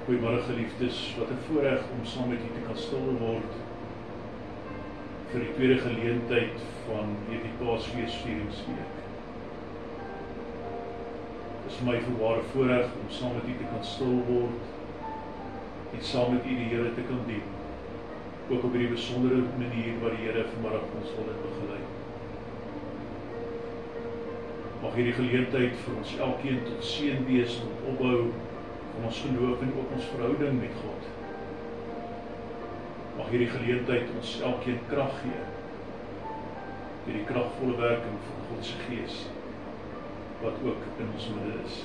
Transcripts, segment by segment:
Goeiemôre geliefdes, wat 'n voorreg om saam met u te kan stil word vir die tweede geleentheid van hierdie Paasfeesvieringsweek. Dit is vir my 'n ware voorreg om saam met u te kan stil word en saam met u die Here te kan dien. Ook op hierdie besondere manier wat die Here vanmiddag ons wil begelei. Mag hierdie geleentheid vir ons elkeen tot seën wees, tot opbou van ons geloof en ook ons verhouding met God. Mag hierdie geleentheid ons elkeen krag gee, deur die kragvolle werking van God se Gees, wat ook in ons midde is.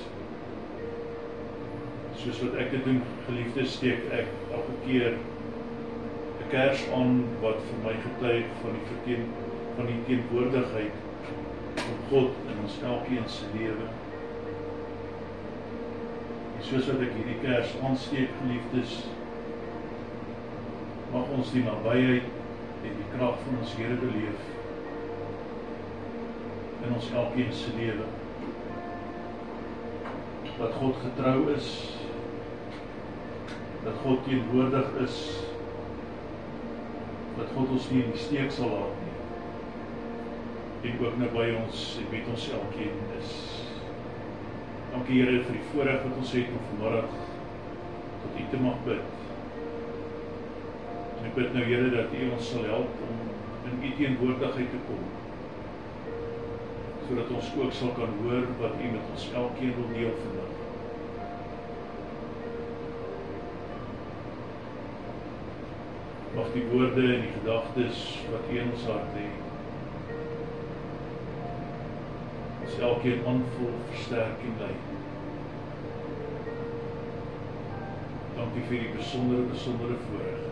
Soos wat ek dit doen, geliefdes, steek ek elke keer 'n kers aan wat vir my getuig van die teenwoordigheid van God in ons elkeen se lewe. En soos wat ek hierdie kers aansteek, geliefdes, mag ons die nabyheid en die krag van ons Here beleef in ons elkeen se lewe. Dat God getrou is, dat God teenwoordig is, dat God ons nie in die steek sal laat nie, en ook naby ons en met ons elkeen is. Dankie Here vir die voorreg wat ons het om vanmiddag tot U te mag bid. En ek bid nou Here dat U ons sal help om in U teenwoordigheid te kom, sodat ons ook sal kan hoor wat U met ons elkeen wil deel vandag. Mag die woorde en die gedagtes wat U in ons hart lê, ons elkeen aanvul, versterk en lei. Dankie vir die besondere voorreg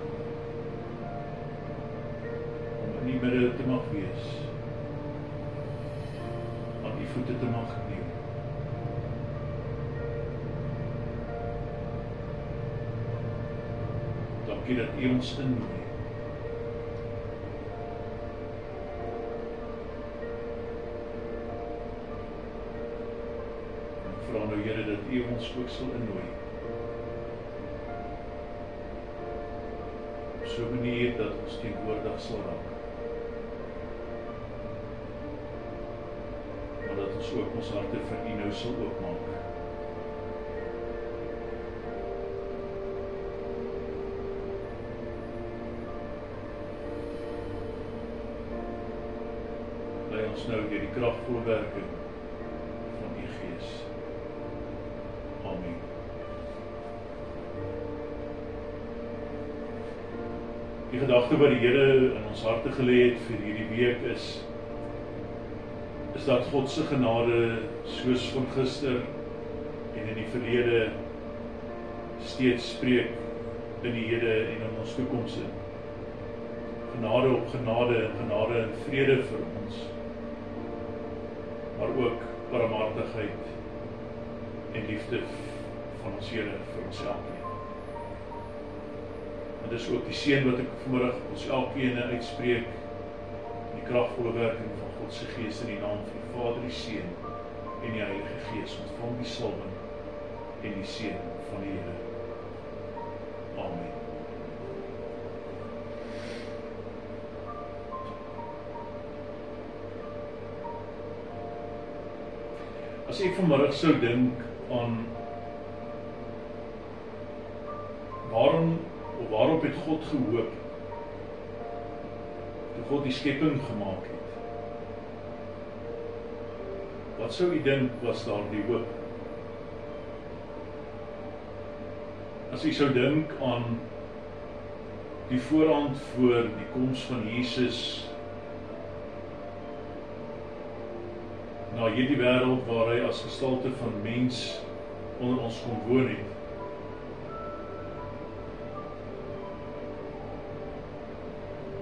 om in U midde te mag wees, aan U voete te mag kniel. Dankie dat U ons innooi. Vra nou Here dat U ons ook sal innooi. Op so 'n manier dat ons teenwoordig sal raak. Maar dat ons ook ons harte vir U nou sal oopmaak. Lei ons nou deur die kragvolle werking van U Gees. Amen. Die gedagte wat die Here in ons harte gelê het vir hierdie week is dat God se genade soos van gister en in die verlede steeds spreek in die hede en in ons toekoms in. Genade op genade en genade en vrede vir ons, maar ook barmhartigheid en liefde van ons Here vir ons elkeen. En dis ook die seën wat ek vanmiddag ons elkeen uitspreek, die kragvolle werking van God se Gees in die naam van die Vader, die Seun en die Heilige Gees, ontvang die salwing en die seën van die Here. Amen. As ek vanmiddag sou dink aan waarop het God gehoop toe God die skepping gemaak het, wat sou u dink was daar die hoop? As u sou dink aan die voorhand voor die koms van Jesus na hierdie wêreld waar hy as gestalte van mens onder ons kon woon het,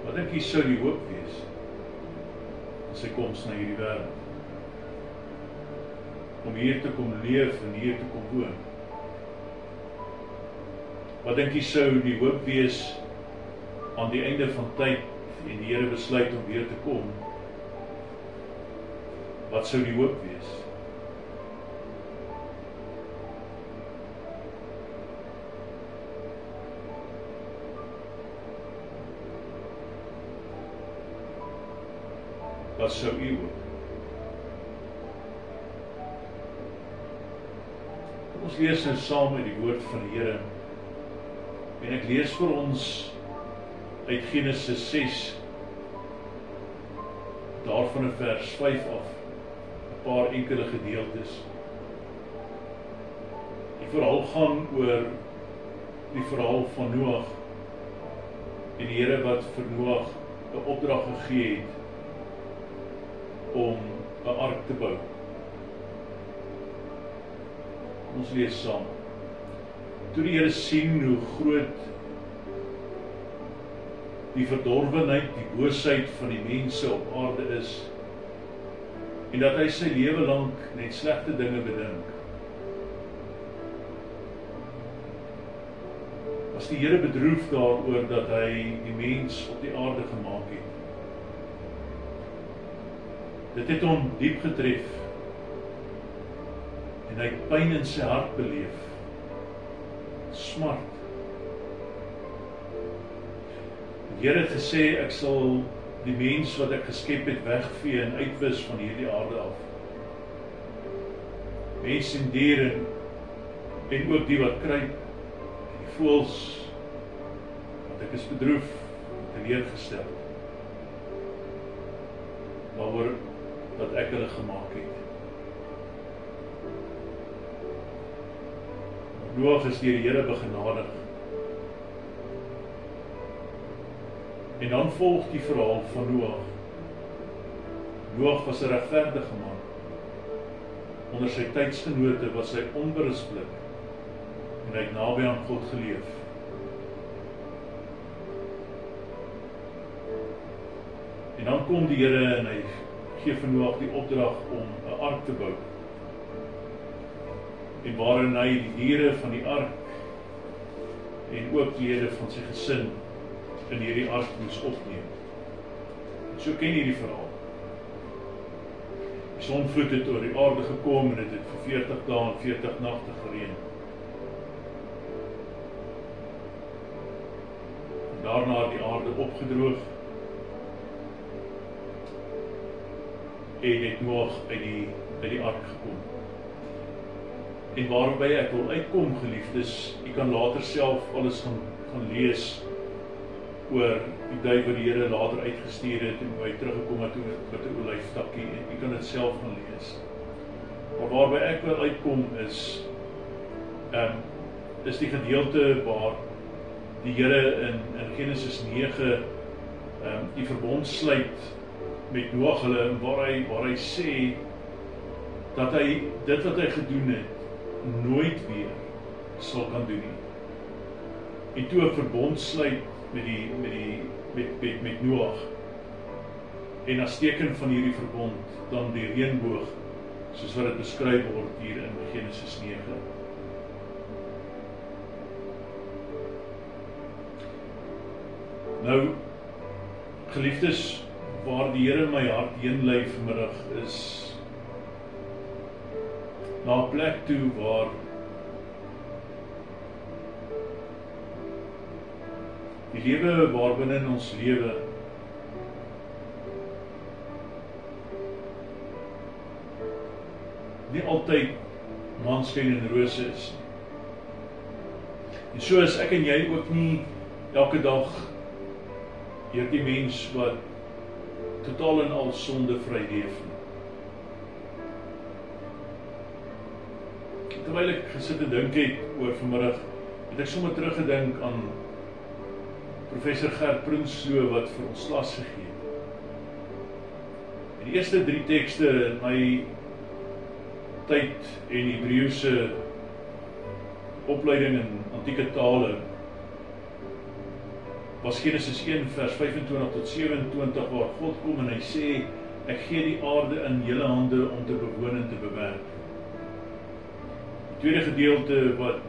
wat dink jy sou die hoop wees in sy koms na hierdie wêreld? Om hier te kom leef en hier te kom woon. Wat dink jy sou die hoop wees aan die einde van tyd en die Here besluit om weer te kom? Wat sou die hoop wees? dat sou u ook. Ons lees nou saam uit die woord van die Here. En ek lees vir ons uit Genesis 6, daarvan in vers 5 af, 'n paar enkele gedeeltes. Die verhaal gaan oor die verhaal van Noag en die Here wat vir Noag 'n opdrag gegee het om 'n ark te bou. Ons lees saam. Toe die Here sien hoe groot die verdorwenheid, die boosheid van die mense op aarde is, en dat hy sy lewe lank net slegte dinge bedink, was die Here bedroef daaroor dat hy die mens op die aarde gemaak het. Dit het hom diep getref, en hy het pyn in sy hart beleef, smart. Die Here het gesê, ek sal die mens wat ek geskep het wegvee en uitwis van hierdie aarde af. Mens en diere en ook die wat kruip, die voëls, want ek is bedroef, teleurgestel, waaroor dat ek hulle gemaak het. Noag is deur die Here begenadig. En dan volg die verhaal van Noag. Noag was 'n regverdige man. Onder sy tydsgenote was hy onberisplik en hy het naby aan God geleef. En dan kom die Here en hy gee vir Noag die opdrag om 'n ark te bou. En waarin hy die diere van die ark en ook die lede van sy gesin in hierdie ark moes opneem. En so ken jy die verhaal. Die sonvloed het oor die aarde gekom en dit het vir 40 dae en 40 nagte gereën. En daarna het die aarde opgedroog en het Noag uit die ark gekom. En waarby ek wil uitkom, geliefdes, jy kan later self alles gaan lees oor die tyd wat die Here later uitgestuur het en hoe hy teruggekom het met 'n olyftakkie, en jy kan dit self gaan lees. Maar waarby ek wil uitkom is die gedeelte waar die Here in Genesis 9 die verbond sluit met Noag hulle, waar hy sê dat hy dit wat hy gedoen het nooit weer sal kan doen nie. En toe 'n verbond sluit met Noag. En as teken van hierdie verbond dan die reënboog, soos wat dit beskryf word hier in Genesis 9. Nou, geliefdes, waar die Here my hart heen lei vanmiddag is na 'n plek toe waar die lewe waarbinne ons lewe nie altyd maanskyn en rose is nie. En so is ek en jy ook nie elke dag hierdie mens wat totaal en al sondevry leef nie. Terwyl ek gesit en dink het oor vanmiddag, het ek sommer teruggedink aan professor Gert Prinsloo wat vir ons klas gegee het. En die eerste 3 tekste in my tyd en Hebreëse opleiding in antieke tale was Genesis 1 vers 25 tot 27 waar God kom en hy sê, ek gee die aarde in julle hande om te bewoon en te bewerk. Die tweede gedeelte wat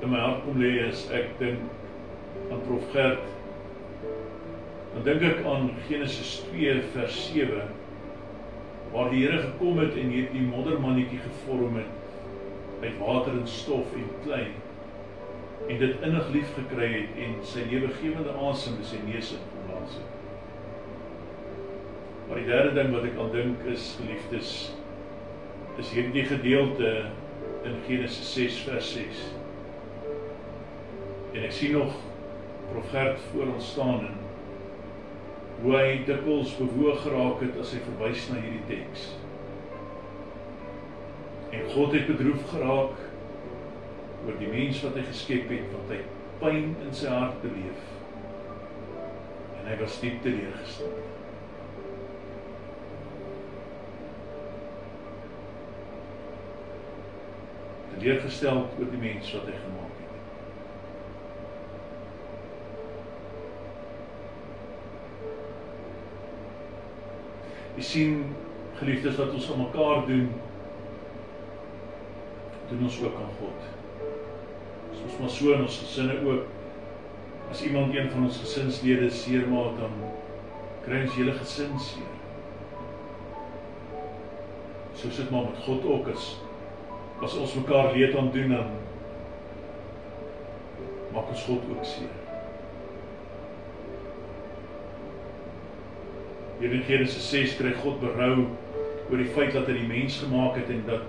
in my hart kom lê is, ek dink aan Prof Gert, dan dink ek aan Genesis 2 vers 7 waar die Here gekom het en hierdie moddermannetjie gevorm het uit water en stof en klei en dit innig lief gekry het en sy lewegewende asem in sy neus ingeblaas het. Maar die derde ding wat ek aan dink is, geliefdes, is hierdie gedeelte in Genesis 6 vers 6. En ek sien nog Prof Gert voor ons staan en hoe hy dikwels bewoog geraak het as hy verwys na hierdie teks. En God het bedroef geraak oor die mens wat hy geskep het, want hy pyn in sy hart beleef. En hy was diep teleurgesteld. Teleurgesteld oor die mens wat hy gemaak het. Jy sien, geliefdes, wat ons aan mekaar doen ons ook aan God. Soms maar so in ons gesinne ook. As iemand een van ons gesinslede seer maak, dan kry ons hele gesin seer. So sit maar met God ook, as ons mekaar leed aan doen, dan maak ons God ook seer. Hier in Genesis 6 kry God berou oor die feit dat hy die mens gemaak het en dat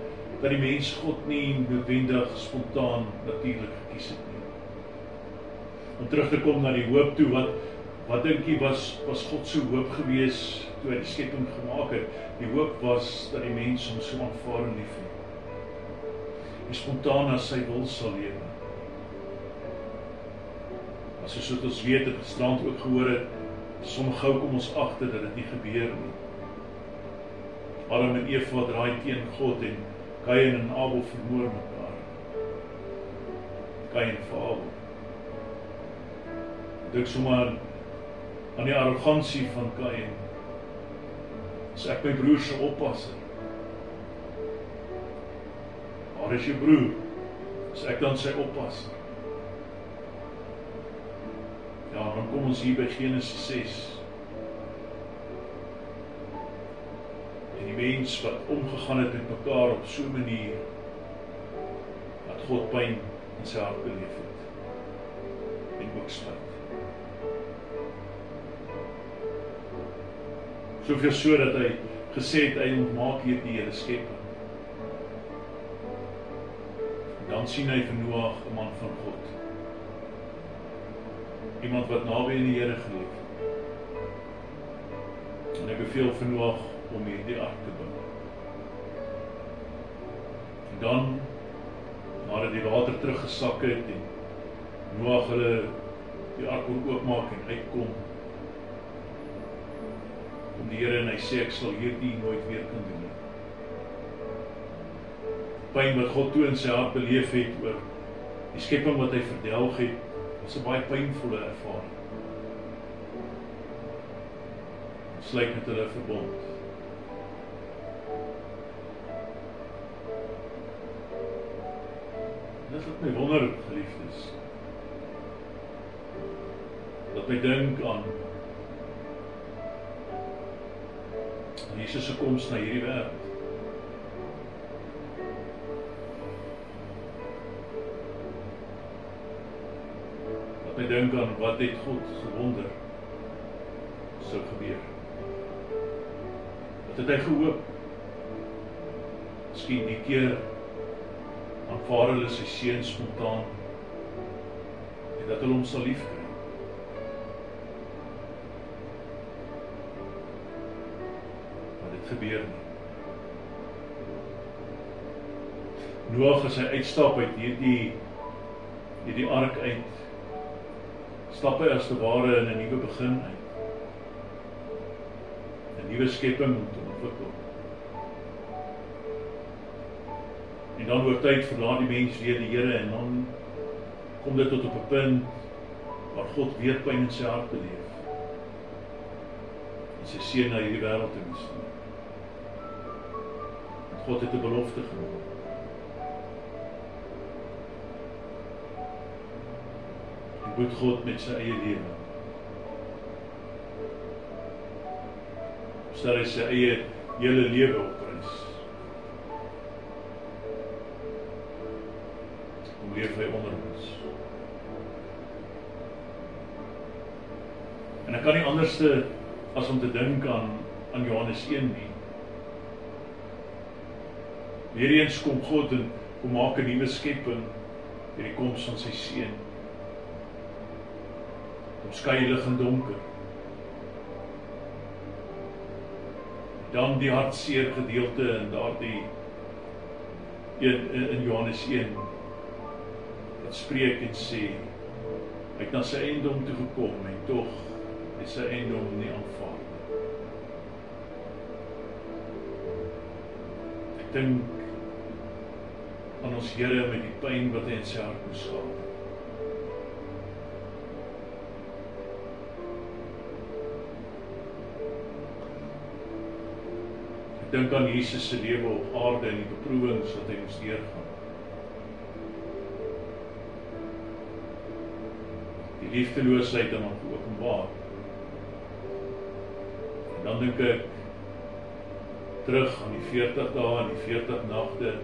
die mens God nie noodwendig spontaan natuurlik gekies het nie. Om terug te kom na die hoop toe, wat dink jy was God se hoop gewees toe hy die skepping gemaak het? Die hoop was dat die mens hom so aanvaar en lief het. En spontaan as sy wil sal lewe. Maar soos wat ons weet, het gisterand ook gehoor het, soms gou kom ons agter dat dit nie gebeur nie. Adam en Eva draai teen God en Kain en Abel vermoor mekaar. Kain vir Abel. Dink sommer aan die arrogansie van Kain. As ek my broer se oppasser. Waar is jou broer? As ek dan sy oppasser. Ja, dan kom ons hier by Genesis 6. En die mens wat omgegaan het met mekaar op so 'n manier, dat God pyn in sy hart beleef het. En ook spyt. Soveel so dat hy gesê het, hy ontmaak hier die hele skepping. Dan sien hy vir Noag, 'n man van God. Iemand wat naby aan die Here geleef het. En hy beveel vir Noag om hierdie ark te bou. En dan, nadat die water teruggesak het en Noag hulle die ark kon oopmaak en uitkom, om die Here en hy sê, ek sal hierdie nooit weer kan doen. Pyn wat God toe in sy hart beleef het oor die skepping wat hy verdelg het, was 'n baie pynvolle ervaring. Sluit met hulle verbond. Dit laat my wonder, geliefdes. Laat my dink aan Jesus se koms na hierdie wêreld. Laat my dink aan wat het God gewonder sou gebeur. Wat het hy gehoop? Miskien die keer aanvaar hulle sy seun spontaan en dat hulle hom sal liefkry. Maar dit gebeur nie. Noag as hy uitstap uit hierdie ark uit, stap hy as te ware in 'n nuwe begin uit. 'n Nuwe skepping om te ontwikkel. En dan oor tyd verlaat die mens weer die Here en dan kom dit tot op 'n punt waar God weer pyn in sy hart beleef. En sy seun na hierdie wêreld toe stuur. God het 'n belofte gemaak. En boet God met sy eie lewe. Stel hy sy eie hele lewe op prys. Hoe leef hy onder ons? En ek kan nie anderste as om te dink aan aan Johannes 1 nie. Weereens kom God en kom maak 'n nuwe skepping deur die koms van sy seun. Kom skei lig en donker. Dan die hartseer gedeelte in daardie in Johannes 1 wat spreek en sê hy het na sy eiendom toe gekom en tog het sy eiendom nie aanvaar. Ek dink aan ons Here met die pyn wat hy in sy hart moes gehad. Ek dink aan Jesus se lewe op aarde en die beproewings wat hy moes deurgaan. Die liefdeloosheid aan hom geopenbaar. En dan dink ek terug aan die 40 dae en die 40 nagte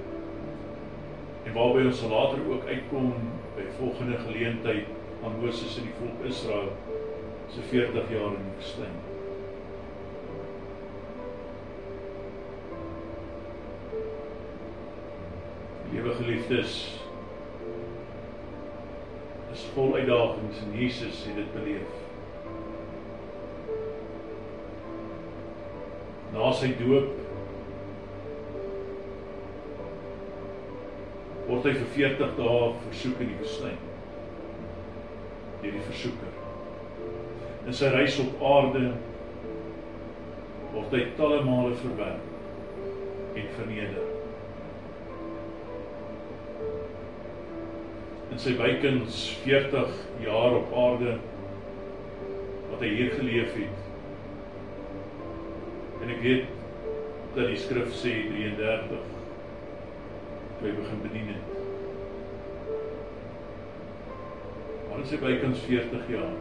en waarby ons later ook uitkom by volgende geleentheid aan Moses en die volk Israel se 40 jaar in die woestyn. Liewe geliefdes, is vol uitdagings en Jesus het dit beleef. Na sy doop word hy vir 40 dae versoek in die woestyn deur die versoeker. In sy reis op aarde word hy talle male verwerp en verneder. In sy bykens 40 jaar op aarde wat hy hier geleef het. En ek weet dat die skrif sê 33 toe hy begin bedien het. Maar in sy bykans 40 jaar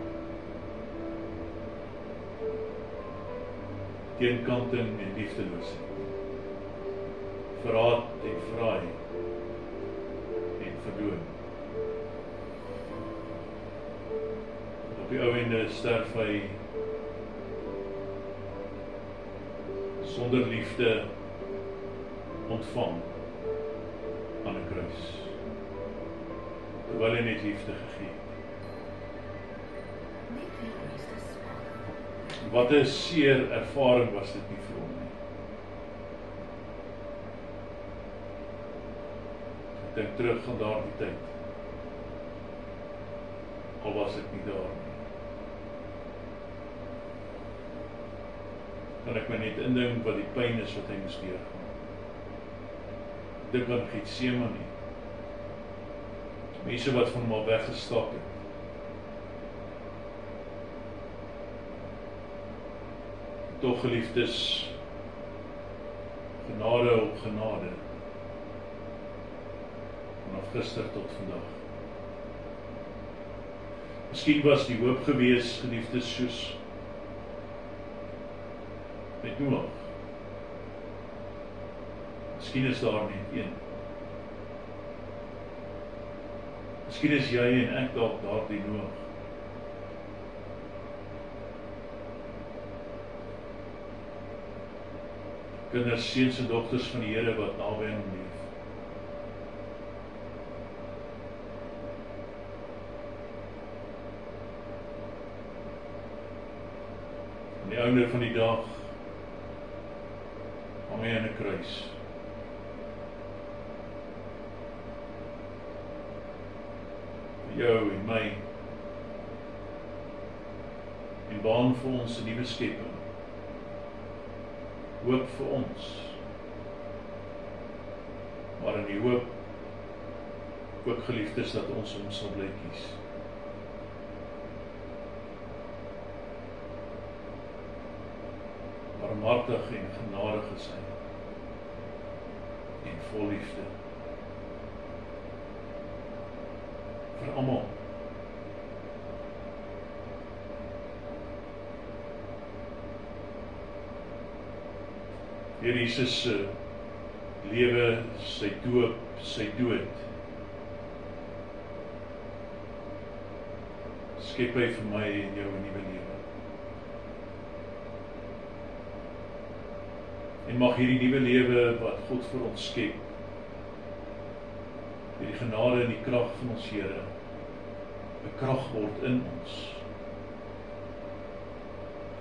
teenkanting en liefdeloosheid, verraad en vraai en verdoem. Op die ou ende sterf hy sonder liefde ontvang aan 'n kruis, terwyl hy net liefde gegee het. Wat 'n seer ervaring was dit nie vir hom nie. Ek dink terug aan daardie tyd, al was ek nie daar nie. Kan ek my net indink wat die pyn is wat hy moes deurgaan. Dink aan Getsemane. Mense wat van hom al weggestap het. Tog geliefdes, genade op genade. Vanaf gister tot vandag. Miskien was die hoop gewees, geliefdes, soos met Noag. Miskien is daar net een. Miskien is jy en ek dalk daardie Noag. Kinders, seuns en dogters van die Here wat naby aan hom leef. Aan die einde van die dag hang hy aan 'n kruis. Vir jou en my. En baan vir ons 'n nuwe skepping. Hoop vir ons. Maar in die hoop ook geliefdes dat ons hom sal bly kies. Barmhartig en genadig is hy. En vol liefde. Vir almal. Here Jesus se lewe, sy doop, sy dood. Skep hy vir my en jou 'n nuwe lewe. En mag hierdie nuwe lewe wat God vir ons skep, deur die genade en die krag van ons Here, 'n krag word in ons.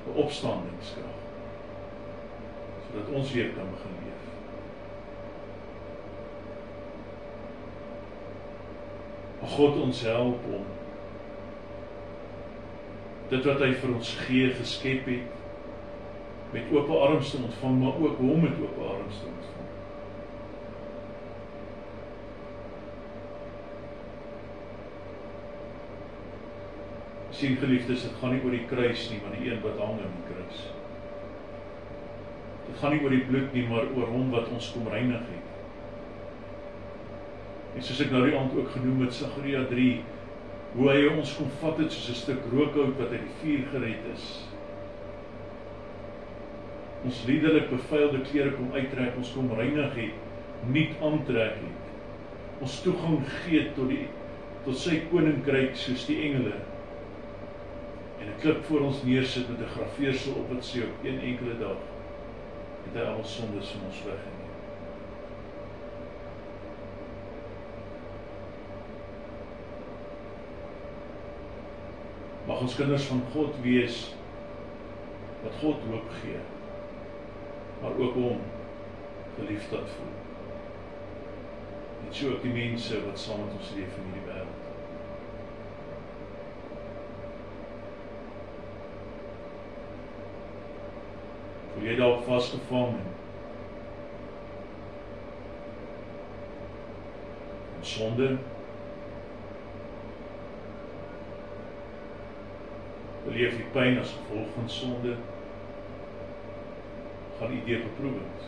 'n Opstandingskrag, sodat ons weer kan begin leef. Mag God ons help om dit wat hy vir ons geskep het, met oop arms te ontvang, maar ook hom met oop arms te ontvang. Sien geliefdes, dit gaan nie oor die kruis nie, maar die een wat hang aan die kruis. Dit gaan nie oor die bloed nie, maar oor hom wat ons kom reinig het. En soos ek nou die aand ook genoem het, Sagaria 3, hoe hy ons kom vat het soos 'n stuk rookhout wat uit die vuur gered is. Ons liderlik bevuilde klere kom uittrek, ons kom reinig het, nuut aantrek het. Ons toegang gee tot sy koninkryk soos die engele. En 'n klip voor ons neersit met 'n graveersel op wat sê op een enkele dag het hy al ons sondes van ons weggeneem. Mag ons kinders van God wees wat God hoop gee, maar ook hom geliefdheid voel. En so ook die mense wat saam met ons leef in hierdie wêreld. Voel jy dalk vasgevang in sonde? Beleef die pyn as gevolg van sonde? Gaan u deur beproewings?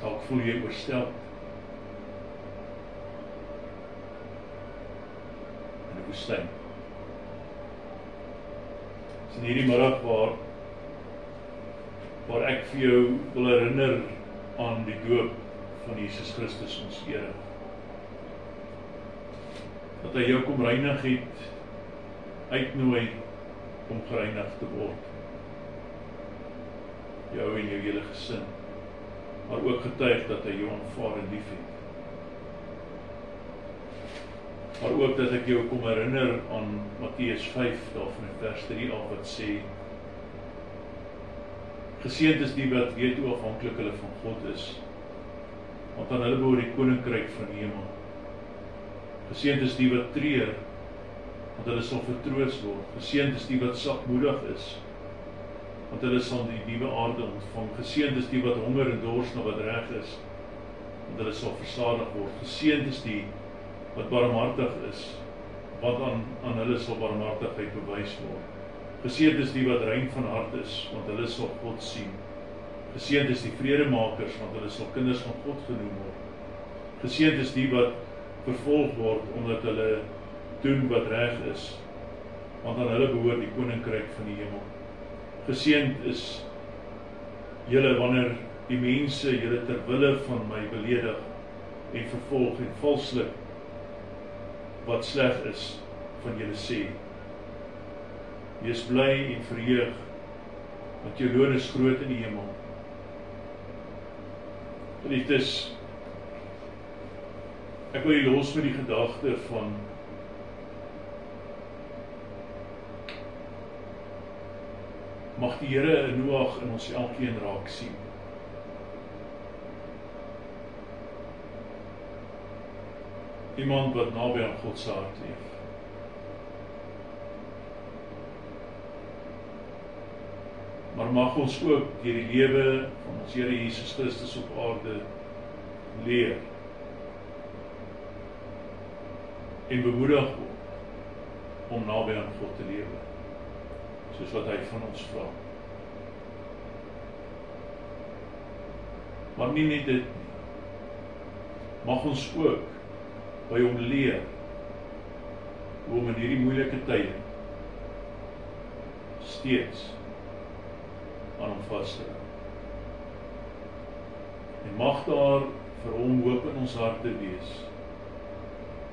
Dalk voel jy oorstelp in 'n woestyn. Dis in hierdie middag waar ek vir jou wil herinner aan die doop van Jesus Christus ons Here. Dat hy jou kom reinig het, uitnooi om gereinig te word. Jou en jou hele gesin, maar ook getuig dat hy jou aanvaar en lief het. Maar ook dat ek jou kom herinner aan Matteus 5, daarvan in vers 3 af, wat sê, geseënd is die wat weet hoe afhanklik hulle van God is, want aan hulle behoort die koninkryk van die hemel. Geseënd is die wat treur, want hulle sal vertroos word. Geseënd is die wat sagmoedig is, want hulle sal die nuwe aarde ontvang. Geseënd is die wat honger en dors na wat reg is, want hulle sal versadig word. Geseënd is die wat barmhartig is, want aan hulle sal barmhartigheid bewys word. Geseënd is die wat rein van hart is, want hulle sal God sien. Geseënd is die vredemakers, want hulle sal kinders van God genoem word. Geseënd is die wat vervolg word, omdat hulle doen wat reg is, want aan hulle behoort die koninkryk van die hemel. Geseënd is julle wanneer die mense julle ter wille van my beledig en vervolg en valslik wat sleg is van julle sê. Wees bly en verheug, want jou loon is groot in die hemel. Geliefdes, ek wil jy los met die gedagte van mag die Here 'n Noag in ons elkeen raak sien. Iemand wat naby aan God se hart leef. Maar mag ons ook deur die lewe van ons Here Jesus Christus op aarde leer en bemoedig word om naby aan God te lewe, soos wat hy van ons vra. Maar nie net dit nie. Mag ons ook by hom leer hoe om in hierdie moeilike tye steeds aan hom vas te hou. En mag daar vir hom hoop in ons harte wees,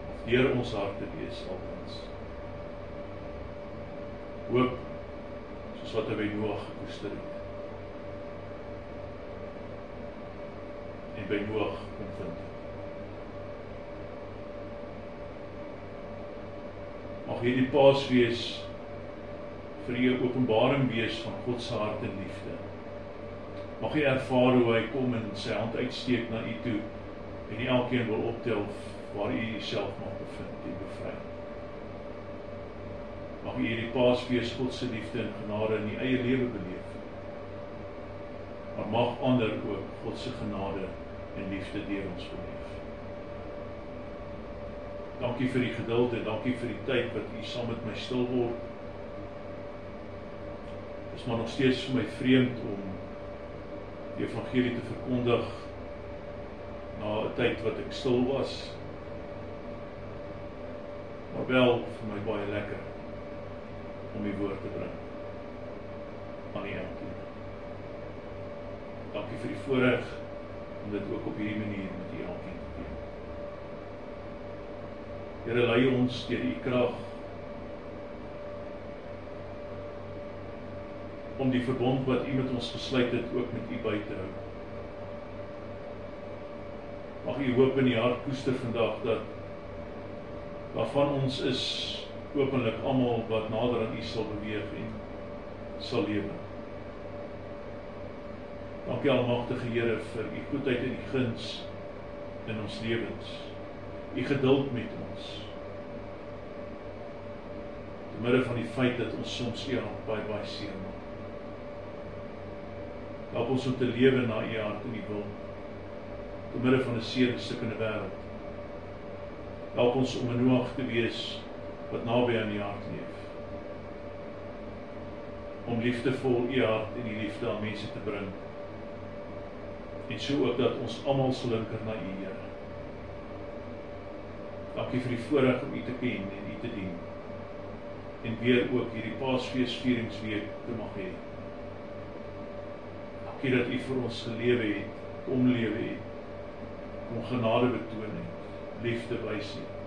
of deur ons harte wees althans. Hoop, soos wat hy by Noag gekoester het. En by Noag kon vind. Mag hierdie Paasfees vir u 'n openbaring wees van God se hart en liefde. Mag u ervaar hoe hy kom en sy hand uitsteek na u toe en elkeen wil optel waar u jouself mag bevind en bevry. Mag u hierdie Paasfees God se liefde en genade in u eie lewe beleef. Maar mag ander ook God se genade en liefde deur ons beleef. Dankie vir die geduld en dankie vir die tyd wat u saam met my stil word. Dit is maar nog steeds vir my vreemd om die evangelie te verkondig na 'n tyd wat ek stil was. Maar wel vir my baie lekker om die woord te bring aan die elkeen. Dankie vir die voorreg om dit ook op hierdie manier met die elkeen te doen. Here, lei ons deur u krag om die verbond wat u met ons gesluit het ook met u by te hou. Mag u hoop in die hart koester vandag dat waarvan ons is openlik almal wat nader aan u sal beweeg en sal lewe. Dankie almagtige Here vir u goedheid en u guns in ons lewens. U geduld met ons. Te midde van die feit dat ons soms u hart baie seer maak. Help ons om te lewe na u hart en u wil. Te midde van 'n seer en stikkende wêreld. Help ons om 'n Noag te wees wat naby aan u hart leef. Om liefdevol u hart en die liefde aan mense te bring. En so ook dat ons almal sal linker na u, Here. Dankie vir die voorreg om u te ken en u te dien. En weer ook hierdie Paasfeesvieringsweek te mag hê. Dankie dat u vir ons gelewe het, omlewe het, om genade betoon het, liefde wys het,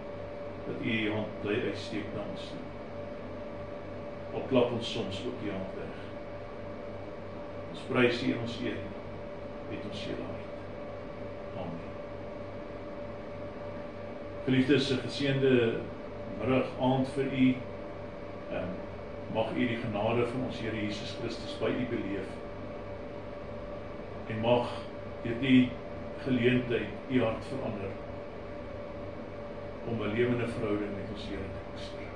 dat u die hand bly uitsteek na ons toe. Al klap ons soms ook die hand weg. Ons prys u en ons eer met ons hele hart. Amen. Geliefdes, 'n geseënde middag aand vir u. Mag u die genade van ons Here Jesus Christus by u beleef. En mag hierdie geleentheid u hart verander om 'n lewende verhouding met ons Here te koester.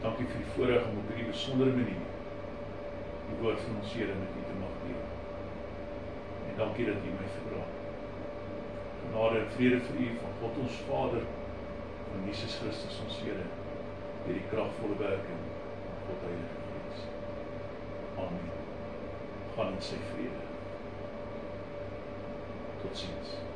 Dankie vir die voorreg om op hierdie besondere manier die woord van ons Here met u te mag deel. En dankie dat u my verdra. Genade en vrede vir u van God ons Vader, van Jesus Christus ons Here, deur die kragvolle werking van God Heilige Gees. Amen. Gaan in sy vrede. Tot ziens.